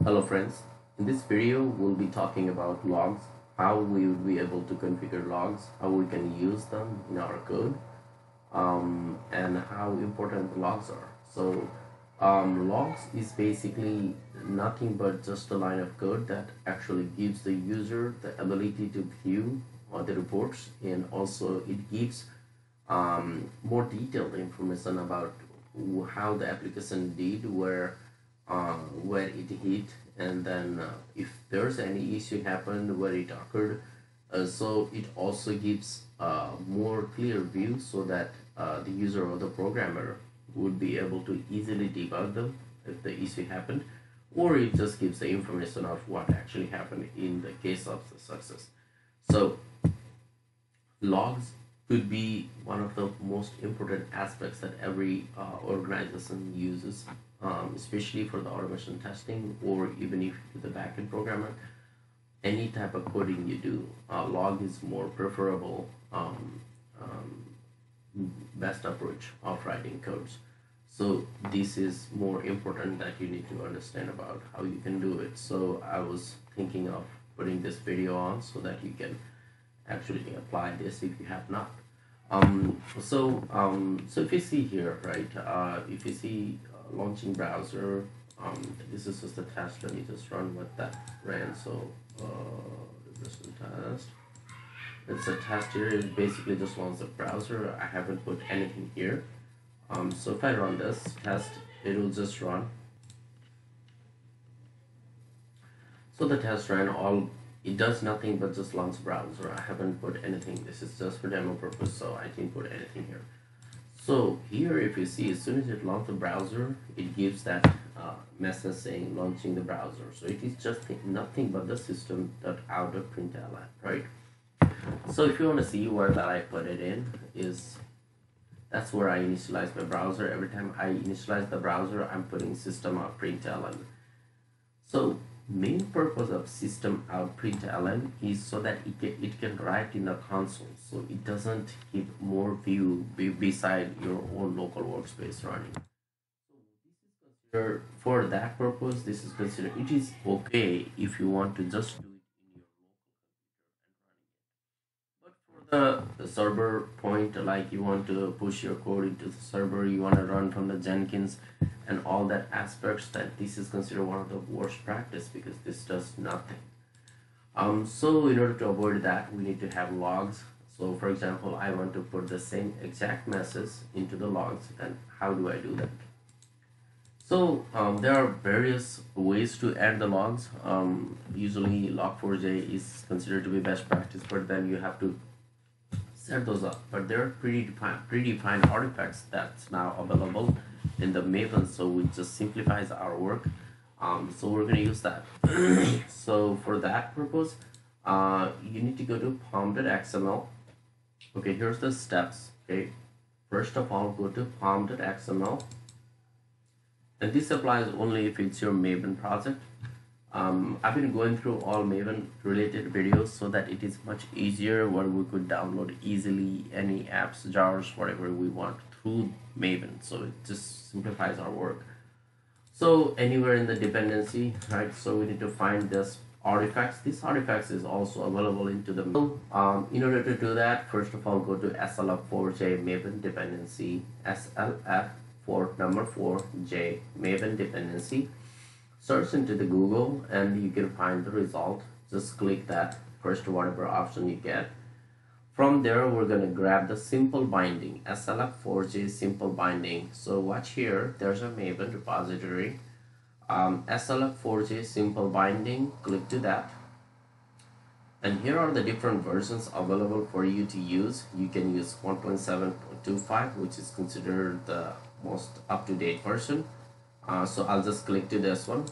Hello friends, in this video we'll be talking about logs, how we will be able to configure logs, how we can use them in our code, and how important the logs are. Logs is basically nothing but just a line of code that actually gives the user the ability to view the reports, and also it gives more detailed information about how the application did, where it hit, and then if there's any issue happened, where it occurred. So it also gives more clear view so that the user or the programmer would be able to easily debug them if the issue happened, or it just gives the information of what actually happened in the case of the success. So logs could be one of the most important aspects that every organization uses, especially for the automation testing, or even if you're the backend programmer. Any type of coding you do, log is more preferable, best approach of writing codes. So this is more important that you need to understand about how you can do it. So I was thinking of putting this video on so that you can actually apply this if you have not. So if you see here, right, if you see launching browser, this is just a test. Let me just run what that ran. So just a test. It's a test here. It basically just launches the browser. I haven't put anything here. So if I run this test, it will just run. So the test ran all. It does nothing but just launch browser. I haven't put anything. This is just for demo purpose, so I didn't put anything here. So here, if you see, as soon as it launches the browser, it gives that message saying launching the browser. So it is just nothing but the system.out of println, right? So if you want to see where that I put it in, is that's where I initialize my browser. Every time I initialize the browser, I'm putting system out println. So main purpose of system out println is so that it can write in the console, so it doesn't keep more view beside your own local workspace running. So this is considered for that purpose. This is considered, it is okay if you want to just do it in your local computer and running it. But for the server point, like you want to push your code into the server, you want to run from the Jenkins and all that aspects, that this is considered one of the worst practice because this does nothing. So in order to avoid that, we need to have logs. So for example, I want to put the same exact message into the logs, and how do I do that? So there are various ways to add the logs. Usually log4j is considered to be best practice, but then you have to set those up. But there are predefined artifacts that's now available in the Maven, so it just simplifies our work. So we're going to use that. So for that purpose, you need to go to pom.xml. Okay, here's the steps. Okay, first of all, go to pom.xml, and this applies only if it's your Maven project. I've been going through all Maven related videos so that it is much easier, where we could download easily any apps, jars, whatever we want through Maven. So it just simplifies our work. So anywhere in the dependency, right? So we need to find this artifacts. This artifacts is also available into the in order to do that, first of all, go to slf4j Maven dependency, slf for number 4j Maven dependency. Search into the Google and you can find the result. Just click that first, whatever option you get. From there, we're going to grab the simple binding, slf4j simple binding. So watch here, there's a Maven repository, slf4j simple binding. Click to that, and here are the different versions available for you to use. You can use 1.7.25, which is considered the most up-to-date version. So I'll just click to this one.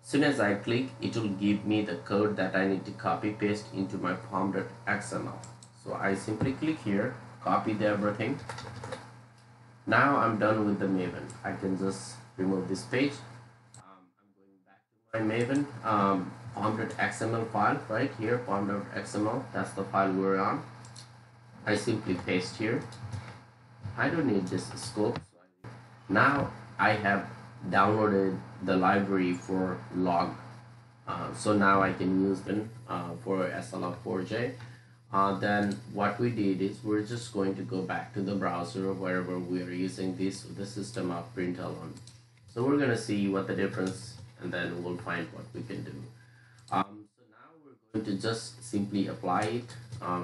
As soon as I click, it will give me the code that I need to copy paste into my pom.xml. So I simply click here, copy everything. Now I'm done with the Maven. I can just remove this page. I'm going back to my Maven pom.xml file right here, pom.xml. That's the file we're on. I simply paste here. I don't need this scope. Now I have downloaded the library for log. So now I can use them for SLF4J. Then what we did is we're just going to go back to the browser wherever we are using this the system of println. So we're going to see what the difference, and then we'll find what we can do. So now we're going to just simply apply it.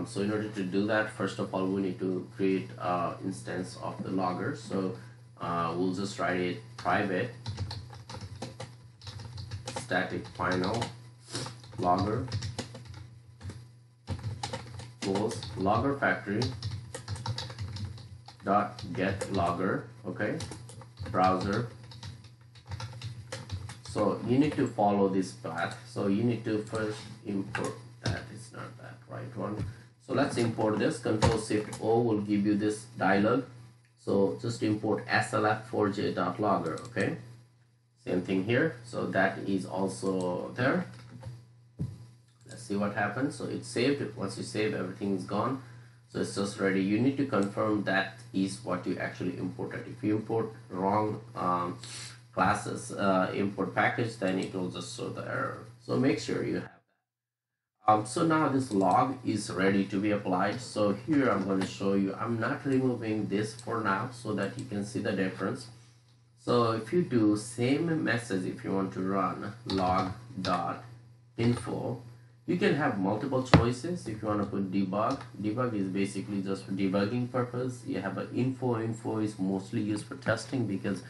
So in order to do that, first of all, we need to create an instance of the logger. So we'll just write it private static final logger equals logger factory dot get logger. Okay, browser. So you need to follow this path. So you need to first import that. It's not that right one. So let's import this. Control Shift O will give you this dialog. So just import slf4j.logger. Okay, same thing here. So that is also there. Let's see what happens. So it's saved. Once you save, everything is gone. So it's just ready. You need to confirm that is what you actually imported. If you import wrong classes import package, then it will just show the error. So make sure you have that. So now this log is ready to be applied. So here I'm going to show you. I'm not removing this for now so that you can see the difference. So if you do same message, if you want to run log.info, you can have multiple choices. If you want to put debug is basically just for debugging purpose. You have an info is mostly used for testing because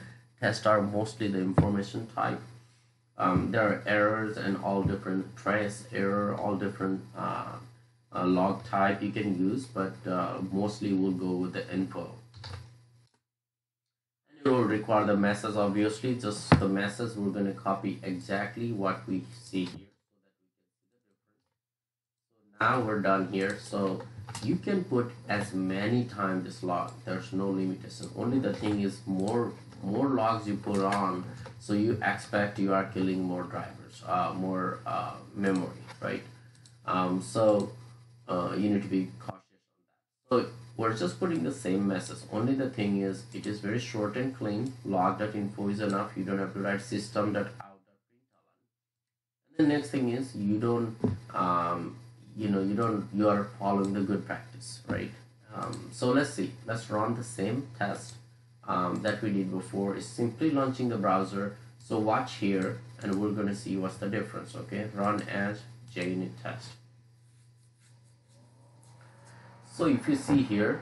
tests are mostly the information type. There are errors and all different trace error, all different log type you can use, but mostly we'll go with the info. And it will require the message, obviously, just the message. We're going to copy exactly what we see here so that we can see the difference. So now we're done here. So you can put as many times this log. There's no limitation. Only the thing is more logs you put on, so you expect you are killing more drivers, more memory, right? So you need to be cautious on that. So we're just putting the same message. Only the thing is, it is very short and clean. Log.info is enough. You don't have to write system.out.println. And the next thing is, you don't, you are following the good practice, right? So let's see. Let's run the same test that we did before. Is simply launching the browser. So watch here and we're going to see what's the difference. Okay, run as JUnit test. So if you see here,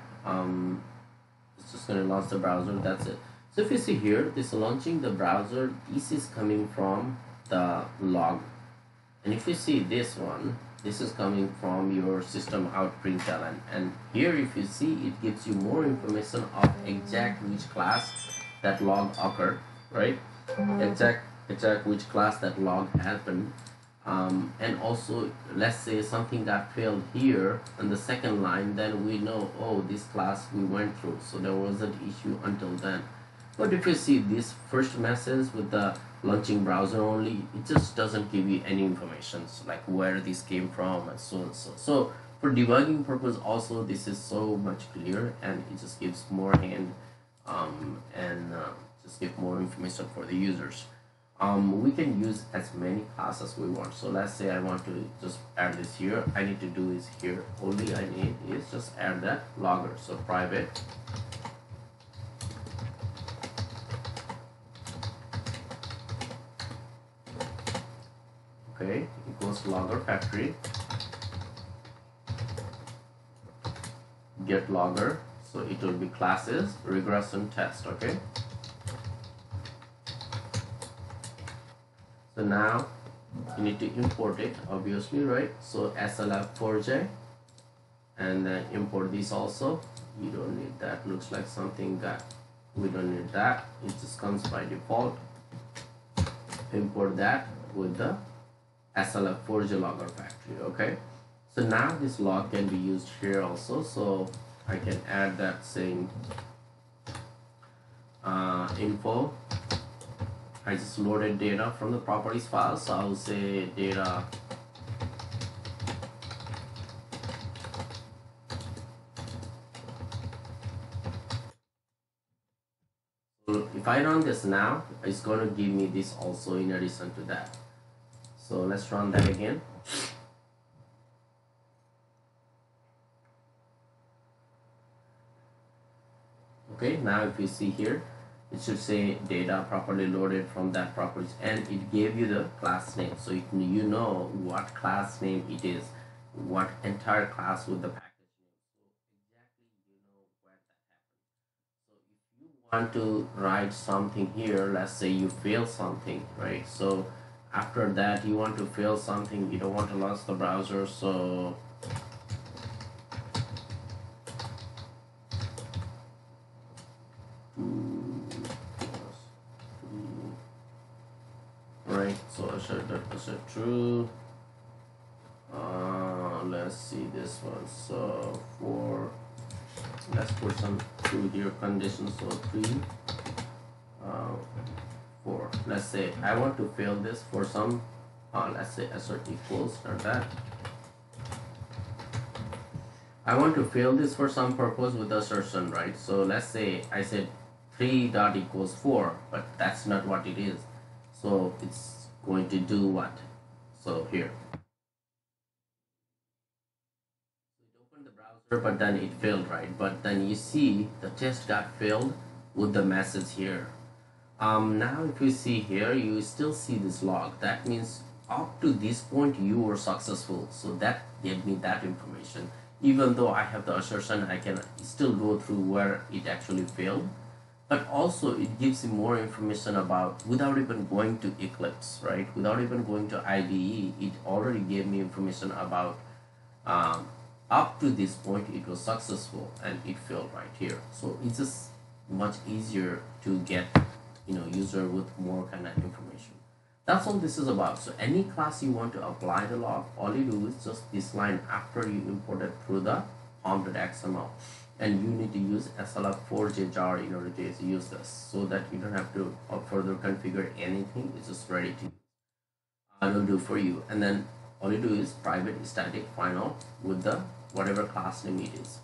it's just going to launch the browser. That's it. So if you see here, this launching the browser, this is coming from the log, and if you see this one, this is coming from your system out println. And here if you see, it gives you more information of exact which class that log occurred, right? Exact which class that log happened. And also, let's say something got failed here on the second line, then we know, oh, this class we went through, so there wasn't issue until then. But if you see this first message with the launching browser only, it just doesn't give you any information, so like where this came from and so and so. So for debugging purpose also, this is so much clear, and it just gives more hand just give more information for the users. We can use as many classes we want. So let's say I want to just add this here. I need to do is here. Only I need is just add that logger. So private equals logger factory get logger. So it will be classes regression test. Okay. So now you need to import it, obviously, right? So slf4j, and then import this also. You don't need that. Looks like something that we don't need that. It just comes by default. Import that with the slf4j logger factory. Okay. So now this log can be used here also. So I can add that same info. I just loaded data from the properties file, so I'll say data if if I run this now, it's going to give me this also in addition to that. So let's run that again. Okay, now if you see here, it should say data properly loaded from that properties, and it gave you the class name, so you know what class name it is, what entire class with the package name, so exactly you know where that happened. So if you want to write something here, let's say you fail something, right? So after that you want to fail something, you don't want to lose the browser, so right, so assert true. Let's see this one, so for let's put some true here conditions, so 3 4. Let's say I want to fail this for some let's say assert equals or that. I want to fail this for some purpose with assertion, right? So let's say I said 3 dot equals 4, but that's not what it is. So it's going to do what? So here, so it opened the browser, but then it failed, right? But then you see the test got failed with the message here. Now if you see here, you still see this log. That means up to this point you were successful. So that gave me that information. Even though I have the assertion, I can still go through where it actually failed. But also it gives you more information about, without even going to Eclipse, right? Without even going to IDE, it already gave me information about up to this point it was successful and it failed right here. So it's just much easier to get user with more kind of information. That's all this is about. So any class you want to apply the log, all you do is just this line after you import it through the pom.xml, and you need to use slf4j jar in order to use this, so that you don't have to further configure anything. It's just ready to use. I will do for you, and then all you do is private static final with the whatever class name it is.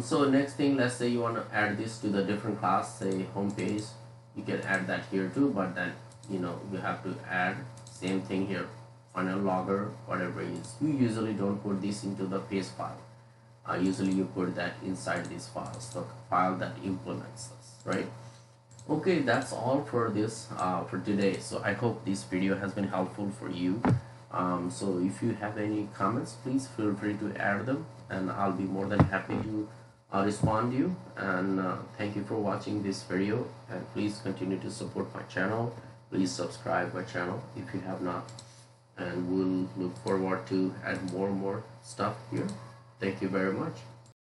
So next thing, let's say you want to add this to the different class, say home page, you can add that here too, but then you have to add same thing here, final logger, whatever it is. You usually don't put this into the page file. Usually you put that inside this file, so file that implements this, right? Okay, that's all for this for today. So I hope this video has been helpful for you. So if you have any comments, please feel free to add them, and I'll be more than happy to respond to you. And thank you for watching this video, and please continue to support my channel. Please subscribe my channel if you have not, and we'll look forward to add more and more stuff here. Thank you very much.